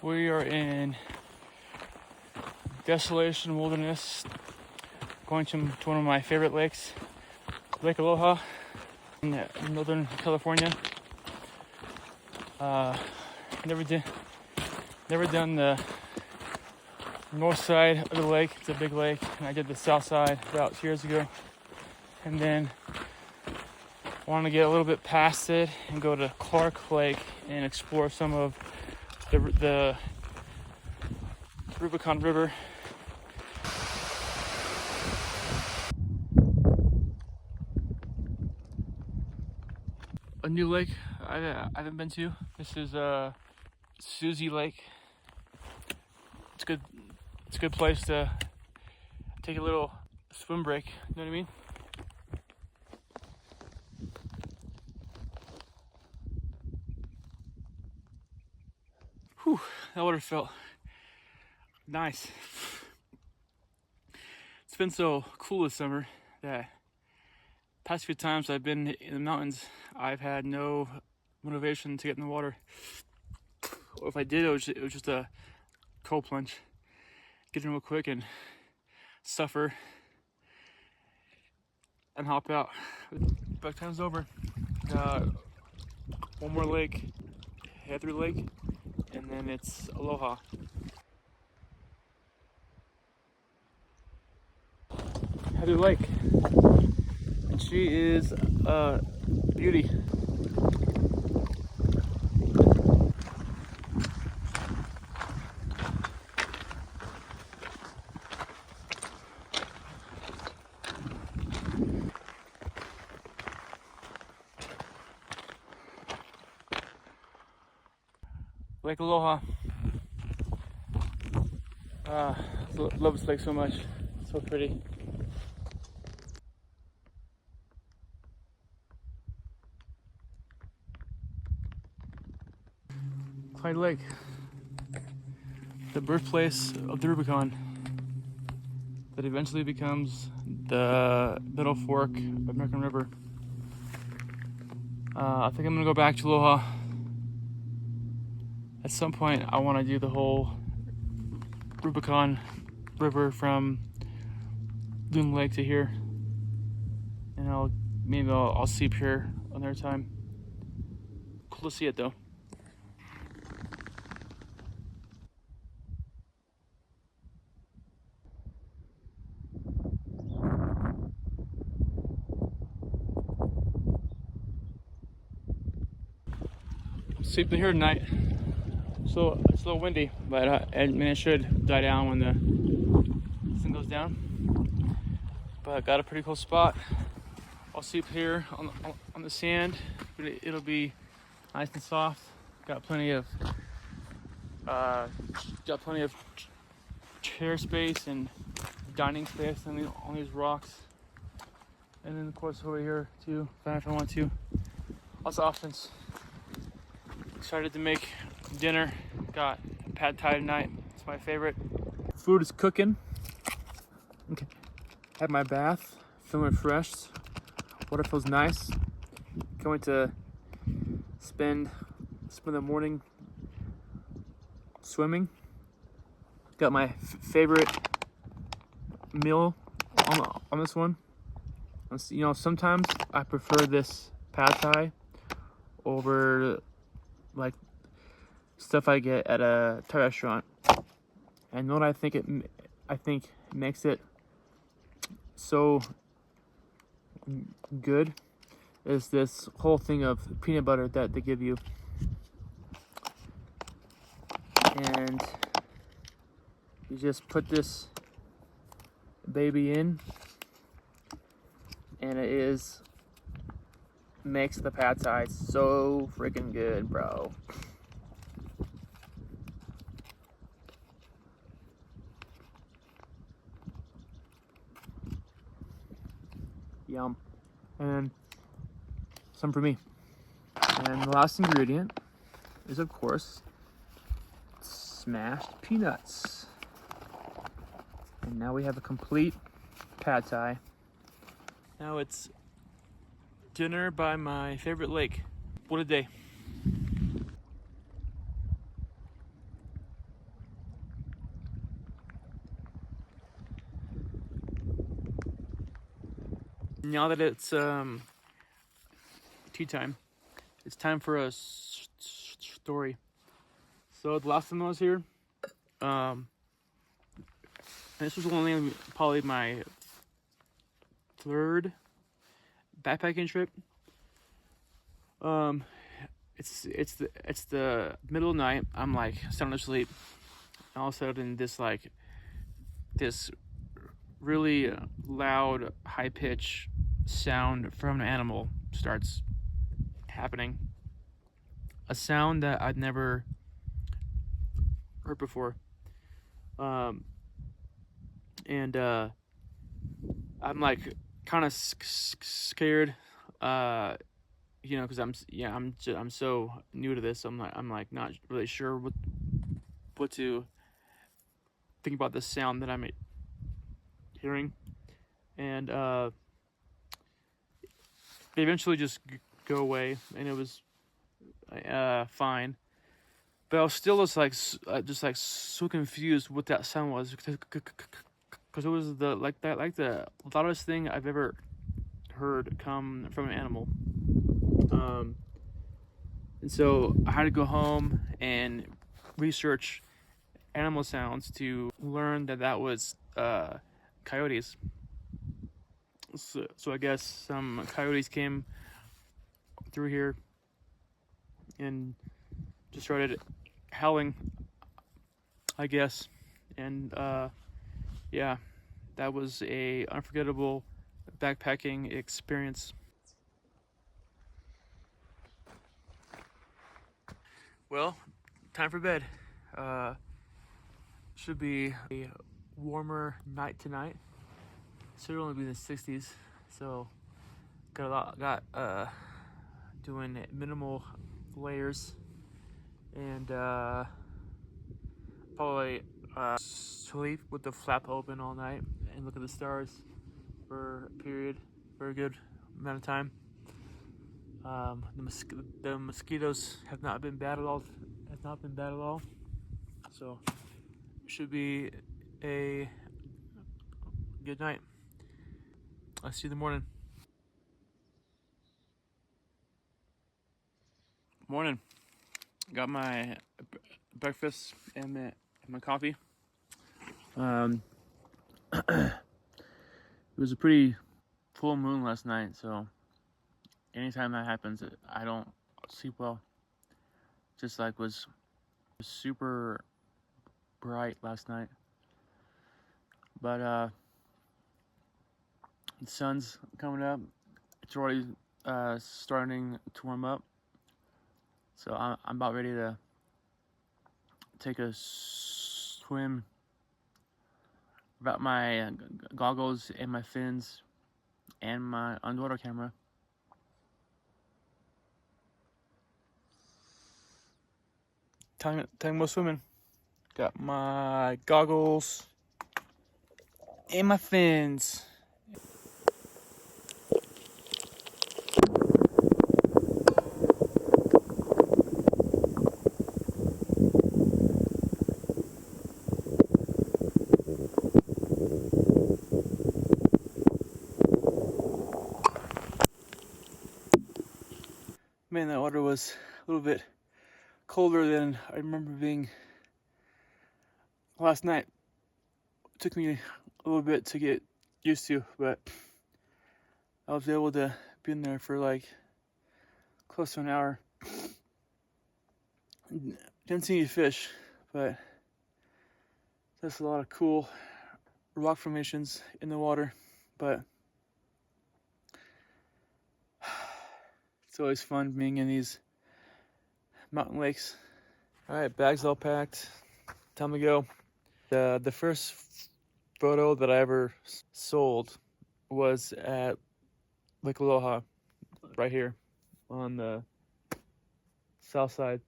We are in Desolation Wilderness, going to one of my favorite lakes, Lake Aloha, in Northern California. Never done the north side of the lake. It's a big lake, and I did the south side about 2 years ago. And then wanted to get a little bit past it and go to Clark Lake and explore some of the Rubicon River. A new lake I haven't been to. This is Susie Lake. It's good. It's a good place to take a little swim break. You know what I mean? Whew, that water felt nice. It's been so cool this summer that past few times I've been in the mountains, I've had no motivation to get in the water. Or if I did, it was just a cold plunge. Get in real quick and suffer and hop out. But time's over. One more lake, Heather Lake, and then it's Aloha. Heather Lake. And she is a beauty. Lake Aloha. Love this lake so much. It's so pretty. Clyde Lake, the birthplace of the Rubicon, that eventually becomes the middle fork of American River. I think I'm gonna go back to Aloha. At some point, I want to do the whole Rubicon River from Loon Lake to here, and maybe I'll sleep here another time. Cool to see it though. Sleeping here tonight. So it's a little windy, but it should die down when the sun goes down. But got a pretty cool spot. I'll sleep here on the sand. It'll be nice and soft. Got plenty of chair space and dining space on these rocks. And then of course over here too, if I want to. Lots of options. Excited to make dinner. Got pad thai tonight. It's my favorite. Food is cooking. Okay. Had my bath, feeling refreshed. Water feels nice. Going to spend the morning swimming. Got my favorite meal on this one. You know, sometimes I prefer this pad thai over like stuff I get at a Thai restaurant. And what I think makes it so good is this whole thing of peanut butter that they give you. And you just put this baby in, and it makes the pad thai so freaking good, bro. Yum. And some for me. And the last ingredient is, of course, smashed peanuts. And now we have a complete pad thai. Now it's dinner by my favorite lake. What a day. now that it's tea time, it's time for a story. So the last time I was here, this was only probably my third backpacking trip. It's the middle of the night. I'm like sound asleep, and all of a sudden this really loud, high pitch sound from an animal starts happening. A sound that I'd never heard before. And I'm like kind of scared, because I'm so new to this. I'm like not really sure what to think about the sound that I'm hearing, and they eventually just go away, and it was fine. But I was still just so confused what that sound was, because it was the loudest thing I've ever heard come from an animal. And so I had to go home and research animal sounds to learn that was coyotes. So I guess some coyotes came through here and just started howling, I guess. And yeah, that was a unforgettable backpacking experience. Well, time for bed. Should be a warmer night tonight. Should only be in the 60s, so got doing minimal layers, and probably sleep with the flap open all night and look at the stars for a good amount of time. The mosquitoes have not been bad at all. So it should be a good night. I'll see you in the morning. Morning. Got my breakfast and my coffee. It was a pretty full moon last night, so anytime that happens, I don't sleep well. Just like was super bright last night, but the sun's coming up. It's already starting to warm up, so I'm about ready to take a swim. About my goggles and my fins and my underwater camera. Time to go swimming. Got my goggles and my fins. Man, that water was a little bit colder than I remember being last night. It took me a little bit to get used to, but I was able to be in there for like close to an hour. Didn't see any fish, but there's a lot of cool rock formations in the water. But it's always fun being in these mountain lakes. All right, bags all packed. Time to go. The first photo that I ever sold was at Lake Aloha, right here on the south side.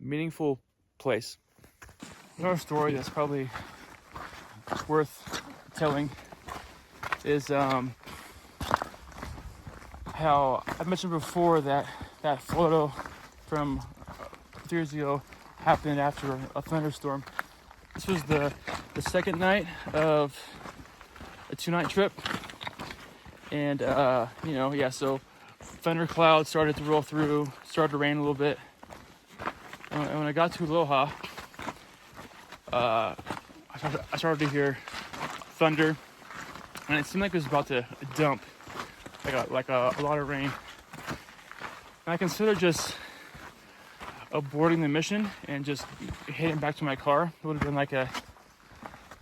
Meaningful place. Another story that's probably worth telling is how I mentioned before that photo from 3 years ago happened after a thunderstorm. This was the second night of a 2-night trip, And you know, yeah, so thunder clouds started to roll through, started to rain a little bit. And when I got to Aloha, I started to hear thunder, and it seemed like it was about to dump, like a lot of rain. And I considered just aborting the mission and just heading back to my car. It would have been like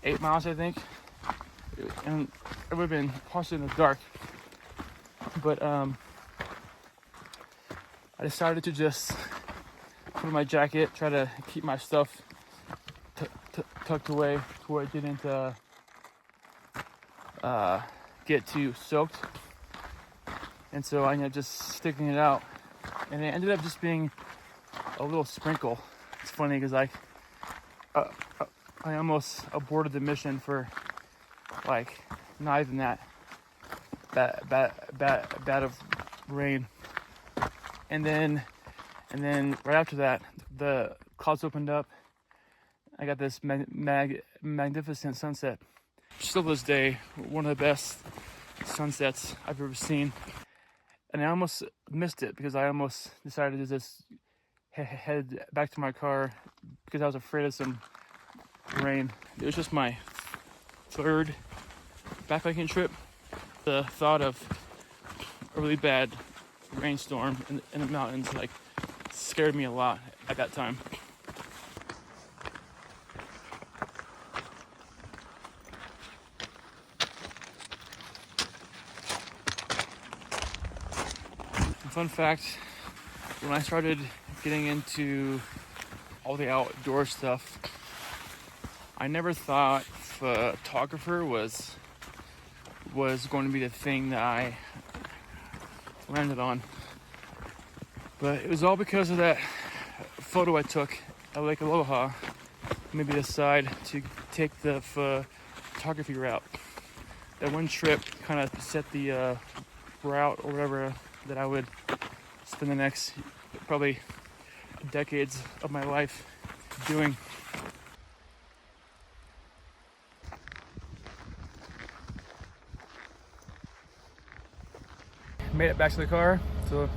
8 miles, I think, and it would have been possibly in the dark. But I decided to just put on my jacket, try to keep my stuff tucked away to where it didn't get too soaked. And so I ended up just sticking it out, and it ended up just being a little sprinkle. It's funny because I almost aborted the mission for like not even that bad of rain. And then right after that, the clouds opened up. I got this magnificent sunset. Still to this day, one of the best sunsets I've ever seen. And I almost missed it because I almost decided to just head back to my car because I was afraid of some rain. It was just my third backpacking trip. The thought of a really bad rainstorm in the mountains like scared me a lot at that time. Fun fact, when I started getting into all the outdoor stuff, I never thought photographer was going to be the thing that I landed on. But it was all because of that photo I took at Lake Aloha. Made me decide to take the photography route. That one trip kind of set the route or whatever that I would spend the next probably decades of my life doing. Made it back to the car, so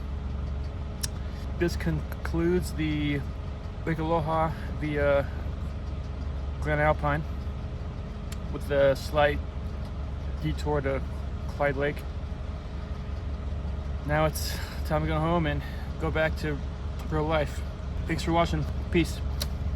this concludes the Lake Aloha via Glen Alpine with a slight detour to Clyde Lake. Now it's time to go home and go back to real life. Thanks for watching. Peace.